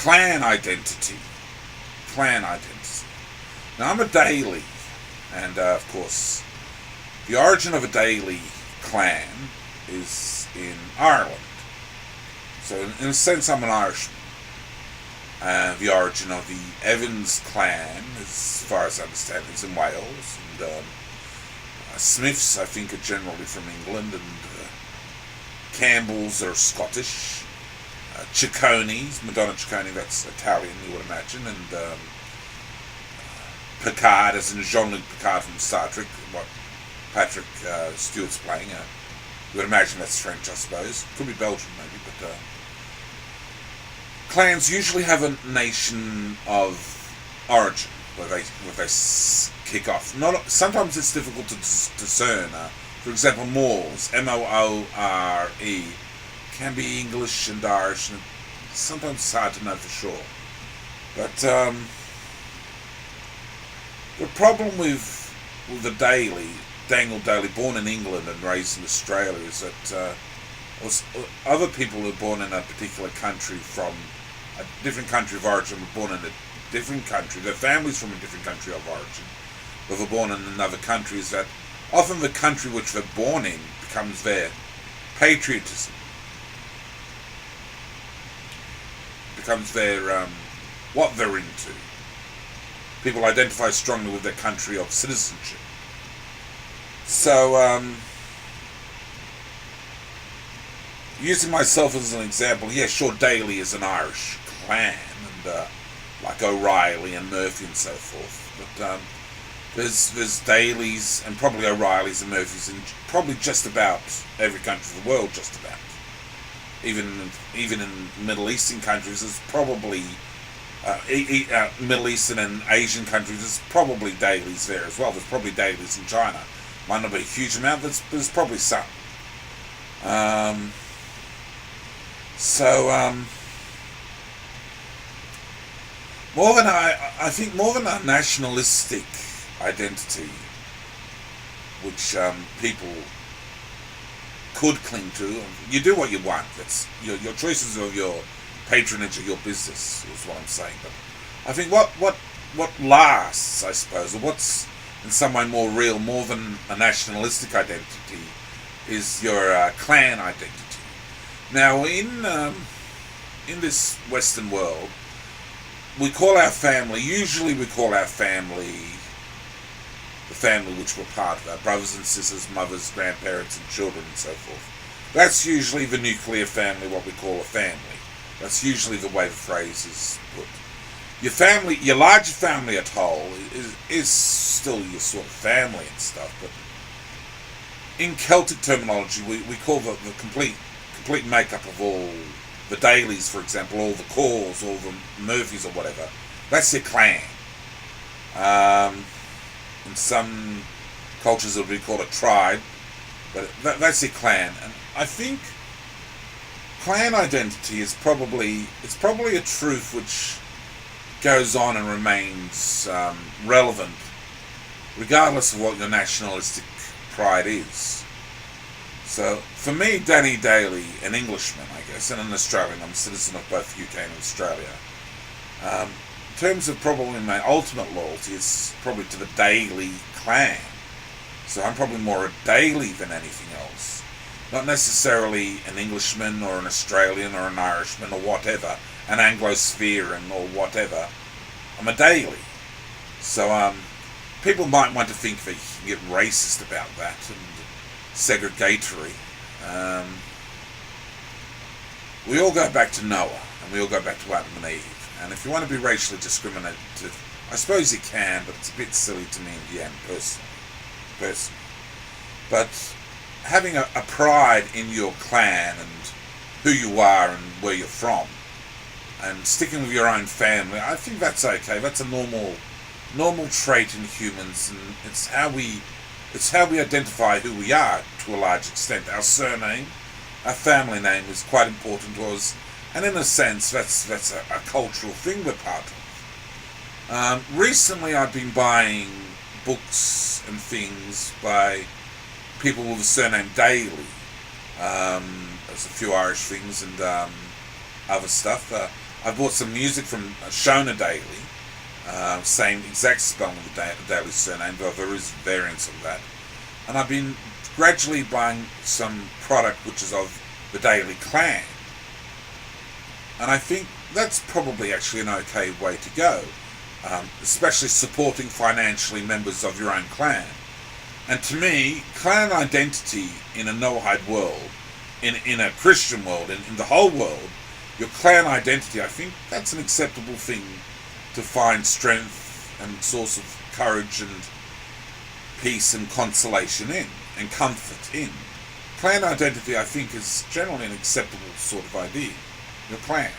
clan identity. Clan identity. Now, I'm a Daly, and of course, the origin of a Daly clan is in Ireland. So, in a sense, I'm an Irishman. The origin of the Evans clan, as far as I understand, is in Wales, and Smiths, I think, are generally from England, and Campbells are Scottish. Ciccones, Madonna Ciccone, that's Italian, you would imagine, and Picard, as in Jean-Luc Picard from Star Trek, what Patrick Stewart's playing. You would imagine that's French, I suppose. Could be Belgian, maybe, but clans usually have a nation of origin where they kick off. Sometimes it's difficult to discern. For example, Moors, Moore, can be English and Irish, and sometimes it's hard to know for sure. But the problem with the Daniel Daly, born in England and raised in Australia, is that other people who are born in a particular country from a different country of origin were born in a different country. Their families from a different country of origin, but were born in another country. Is that often the country which they're born in becomes their patriotism, becomes their what they're into. People identify strongly with their country of citizenship. So, using myself as an example, yeah, sure, Daly is an Irish clan, and like O'Reilly and Murphy and so forth. But there's Dalys and probably O'Reillys and Murphys in probably just about every country of the world, just about. Even in Middle Eastern countries, there's probably Middle Eastern and Asian countries, there's probably Dalys there as well. There's probably Dalys in China. Might not be a huge amount, but there's probably some. I think more than a nationalistic identity, which people could cling to, you do what you want. That's your choices of your patronage of your business is what I'm saying. But I think what lasts, I suppose, or what's in some way more real, more than a nationalistic identity, is your clan identity. Now, in this Western world, we call our family, usually we call our family the family which we're part of, our brothers and sisters, mothers, grandparents and children and so forth. That's usually the nuclear family, what we call a family. That's usually the way the phrase is put. Your family, your larger family at whole, is still your sort of family and stuff, but in Celtic terminology, we call the complete makeup of all the Dalys, for example, all the Cores, all the Murphys or whatever, that's their clan. In some cultures it would be called a tribe, but that's their clan. And I think clan identity is probably a truth which goes on and remains relevant regardless of what your nationalistic pride is. So for me, Danny Daly, an Englishman, I guess, and an Australian, I'm a citizen of both UK and Australia, in terms of probably my ultimate loyalty, it's probably to the Daly clan. So I'm probably more a Daly than anything else. Not necessarily an Englishman or an Australian or an Irishman or whatever, an Anglo-Spherean or whatever. I'm a Daly. So people might want to think that you can get racist about that and segregatory. We all go back to Noah, and we all go back to Adam and Eve. And if you want to be racially discriminative, I suppose you can, but it's a bit silly to me in the end, personally. But having a pride in your clan and who you are and where you're from, and sticking with your own family, I think that's okay. That's a normal trait in humans, and it's how we identify who we are to a large extent. Our surname, our family name is quite important to us, and in a sense, that's a cultural thing we're part of. Recently, I've been buying books and things by people with the surname Daly. There's a few Irish things and other stuff. I've bought some music from Shona Daly, same exact spelling of the Daly surname, though there is variants of that. And I've been gradually buying some product which is of the Daly clan. And I think that's probably actually an okay way to go, especially supporting financially members of your own clan. And to me, clan identity in a Noahide world, in a Christian world, in the whole world, your clan identity, I think that's an acceptable thing to find strength and source of courage and peace and consolation in, and comfort in. Clan identity, I think, is generally an acceptable sort of idea. Your clan.